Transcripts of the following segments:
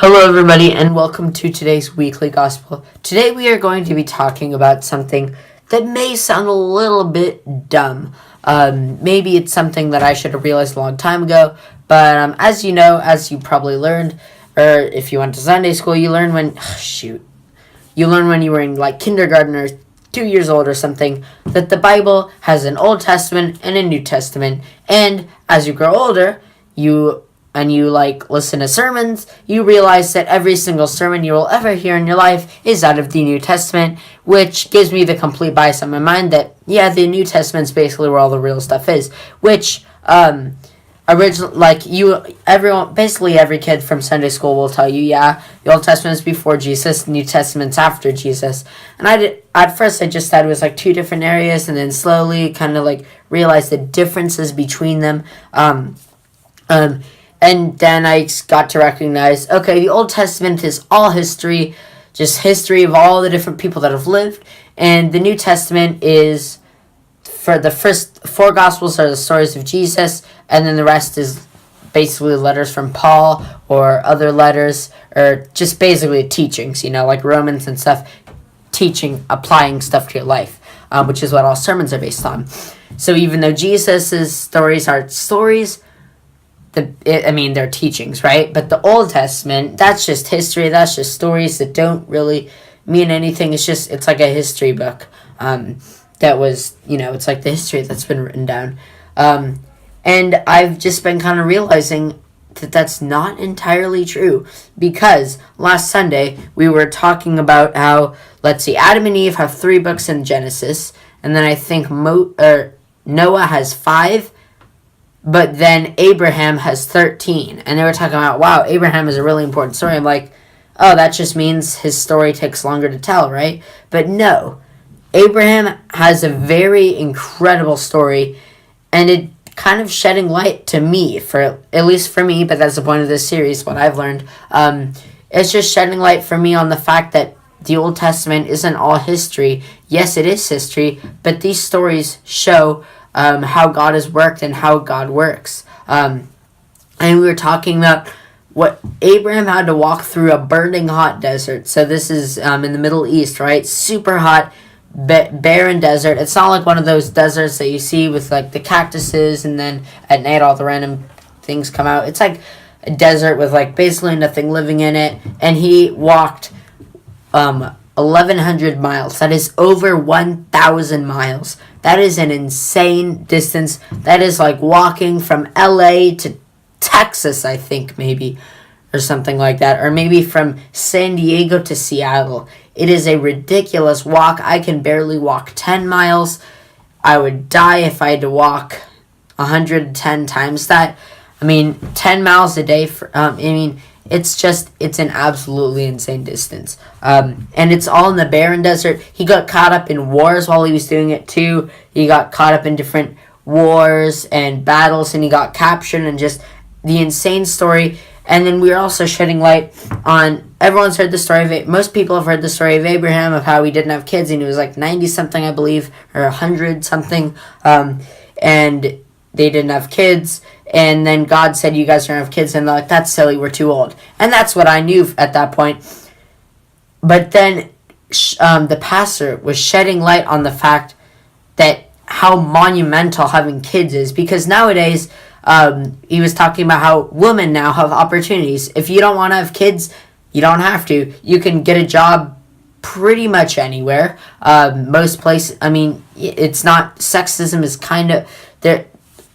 Hello, everybody, and welcome to today's weekly gospel. Today, we are going to be talking about something that may sound a little bit dumb. Maybe it's something that I should have realized a long time ago, but as you know, as you probably learned, or if you went to Sunday school, you learned when you were in like kindergarten or 2 years old or something, that the Bible has an Old Testament and a New Testament, and as you grow older, you listen to sermons, you realize that every single sermon you will ever hear in your life is out of the New Testament, which gives me the complete bias on my mind that, the New Testament's basically where all the real stuff is, which, basically every kid from Sunday school will tell you, the Old Testament is before Jesus, the New Testament's after Jesus, and at first I just thought it was like two different areas, and then slowly kind of like realized the differences between them, and then I got to recognize, okay, the Old Testament is all history, just history of all the different people that have lived. And the New Testament is, for the first four Gospels are the stories of Jesus, and then the rest is basically letters from Paul or other letters, or just basically teachings, like Romans and stuff, applying stuff to your life, which is what all sermons are based on. So even though Jesus' stories are stories, they're teachings, right? But the Old Testament, that's just history. That's just stories that don't really mean anything. It's like a history book. That was, it's like the history that's been written down. And I've just been kind of realizing that that's not entirely true, because last Sunday we were talking about how, Adam and Eve have 3 books in Genesis, and then I think Noah has 5. But then Abraham has 13. And they were talking about, wow, Abraham is a really important story. I'm like, oh, that just means his story takes longer to tell, right? But no. Abraham has a very incredible story. And it kind of shedding light to me, at least for me, but that's the point of this series, what I've learned. It's just shedding light for me on the fact that the Old Testament isn't all history. Yes, it is history, but these stories show how God has worked and how God works. And we were talking about what Abraham had to walk through a burning hot desert. So this is in the Middle East, right? Super hot, barren desert. It's not like one of those deserts that you see with like the cactuses and then at night all the random things come out. It's like a desert with like basically nothing living in it. And he walked 1,100 miles. That is over 1,000 miles. That is an insane distance. That is like walking from LA to Texas, I think, maybe, or something like that. Or maybe from San Diego to Seattle. It is a ridiculous walk. I can barely walk 10 miles. I would die if I had to walk 110 times that. 10 miles a day. It's an absolutely insane distance. And it's all in the barren desert. He got caught up in wars while he was doing it too. He got caught up in different wars and battles, and he got captured, and just the insane story. And then we are also shedding light on, everyone's heard the story most people have heard the story of Abraham, of how he didn't have kids, and he was like 90-something, I believe, or 100-something, and they didn't have kids. And then God said, you guys don't have kids. And they're like, that's silly, we're too old. And that's what I knew at that point. But then the pastor was shedding light on the fact that how monumental having kids is. Because nowadays, he was talking about how women now have opportunities. If you don't want to have kids, you don't have to. You can get a job pretty much anywhere. Most places, it's not, sexism is kind of, there.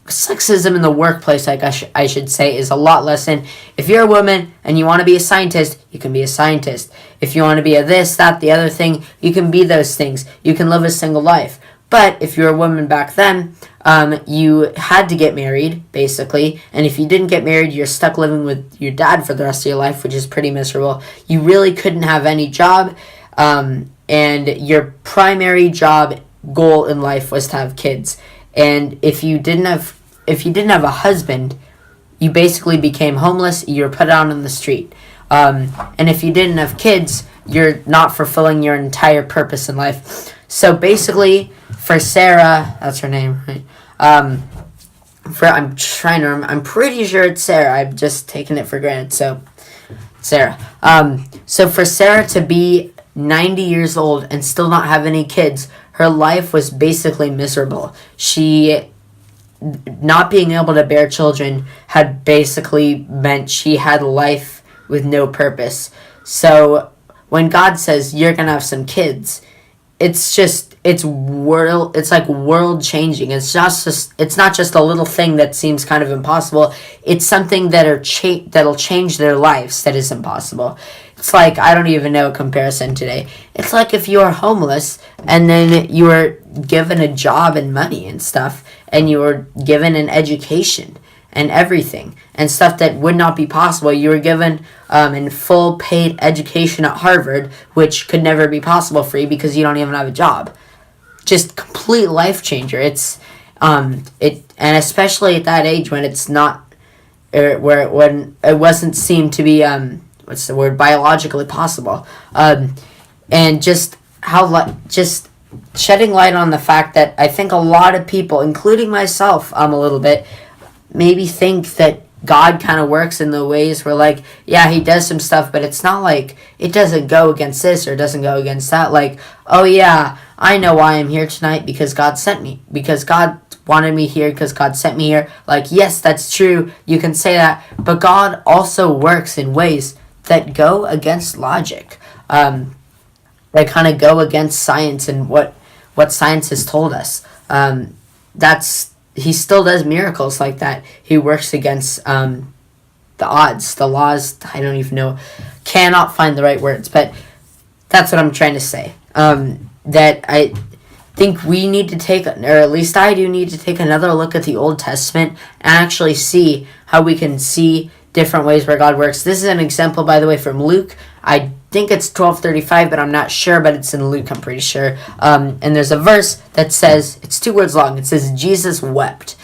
Sexism in the workplace, I should say, is a lot less. And if you're a woman and you want to be a scientist, you can be a scientist. If you want to be a this, that, the other thing, you can be those things. You can live a single life. But if you're a woman back then, you had to get married, basically. And if you didn't get married, you're stuck living with your dad for the rest of your life, which is pretty miserable. You really couldn't have any job. And your primary job goal in life was to have kids. And if you didn't have a husband, you basically became homeless. You were put out on the street. And if you didn't have kids, you're not fulfilling your entire purpose in life. So basically, for Sarah, that's her name, right? I'm pretty sure it's Sarah. I've just taken it for granted. So Sarah. So for Sarah to be 90 years old and still not have any kids, her life was basically miserable. She, not being able to bear children had basically meant she had life with no purpose. So when God says you're gonna have some kids, it's like world changing. It's not just a little thing that seems kind of impossible. It's something that'll change their lives that is impossible. It's like, I don't even know a comparison today. It's like if you are homeless and then you were given a job and money and stuff, and you were given an education and everything and stuff that would not be possible. You were given in full paid education at Harvard, which could never be possible for you because you don't even have a job. Just complete life changer. And especially at that age when it's not, when it wasn't seemed to be biologically possible, and just just shedding light on the fact that I think a lot of people, including myself, a little bit, maybe think that God kind of works in the ways where, like, yeah, he does some stuff, but it's not like it doesn't go against this or doesn't go against that. Like, oh yeah, I know why I'm here tonight, because God sent me, because God wanted me here, because God sent me here. Like, yes, that's true, you can say that, but God also works in ways that go against logic, that kind of go against science and what science has told us. He still does miracles like that. He works against the odds, the laws. I don't even know, cannot find the right words, but that's what I'm trying to say. That I think we need to take, or at least I do need to take another look at the Old Testament and actually see how we can see different ways where God works. This is an example, by the way, from Luke. I think it's 12:35, but I'm not sure, but it's in Luke, I'm pretty sure. And there's a verse that says, it's 2 words long. It says, Jesus wept.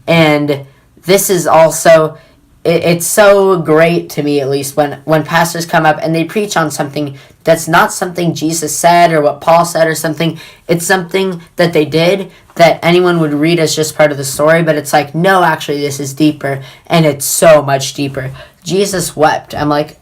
And this is also, it's so great to me, at least, when pastors come up and they preach on something that's not something Jesus said or what Paul said or something. It's something that they did that anyone would read as just part of the story, but it's like, no, actually, this is deeper, and it's so much deeper. Jesus wept. I'm like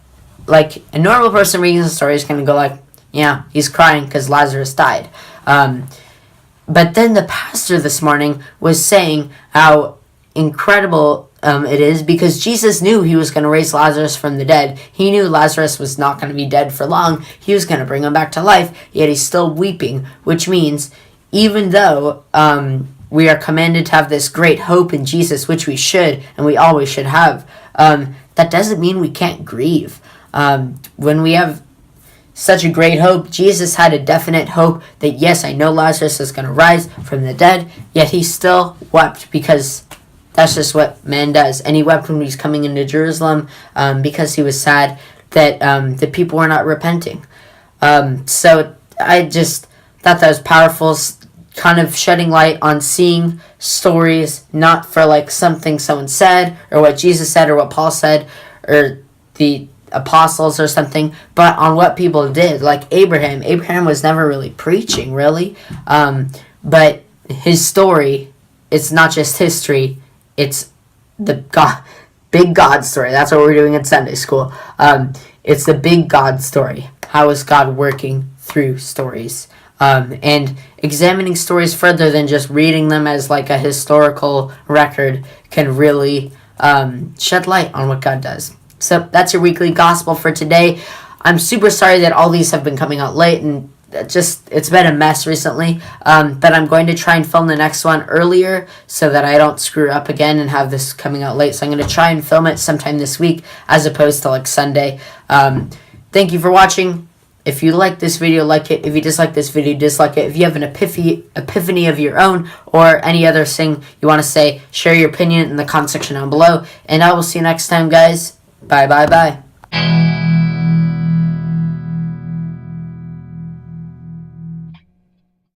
a normal person reading the story is going to go like, yeah, he's crying because Lazarus died. But then the pastor this morning was saying how incredible it is, because Jesus knew he was going to raise Lazarus from the dead. He knew Lazarus was not going to be dead for long. He was going to bring him back to life, yet he's still weeping, which means even though we are commanded to have this great hope in Jesus, which we should, and we always should have, that doesn't mean we can't grieve. When we have such a great hope, Jesus had a definite hope that, yes, I know Lazarus is going to rise from the dead, yet he still wept, because that's just what man does. And he wept when he was coming into Jerusalem, because he was sad that the people were not repenting. So I just thought that was powerful, kind of shedding light on seeing stories not for like something someone said or what Jesus said or what Paul said or the apostles or something, but on what people did. Like Abraham was never really preaching, really, but his story, it's not just history, it's the big God story. That's what we're doing in Sunday school. It's the big God story. How is God working through stories? And examining stories further than just reading them as like a historical record can really shed light on what God does. So that's your weekly gospel for today. I'm super sorry that all these have been coming out late, and it's been a mess recently, but I'm going to try and film the next one earlier so that I don't screw up again and have this coming out late. So I'm going to try and film it sometime this week as opposed to like Sunday. Thank you for watching. If you like this video, like it. If you dislike this video, dislike it. If you have an epiphany of your own or any other thing you want to say, share your opinion in the comment section down below. And I will see you next time, guys. Bye, bye, bye.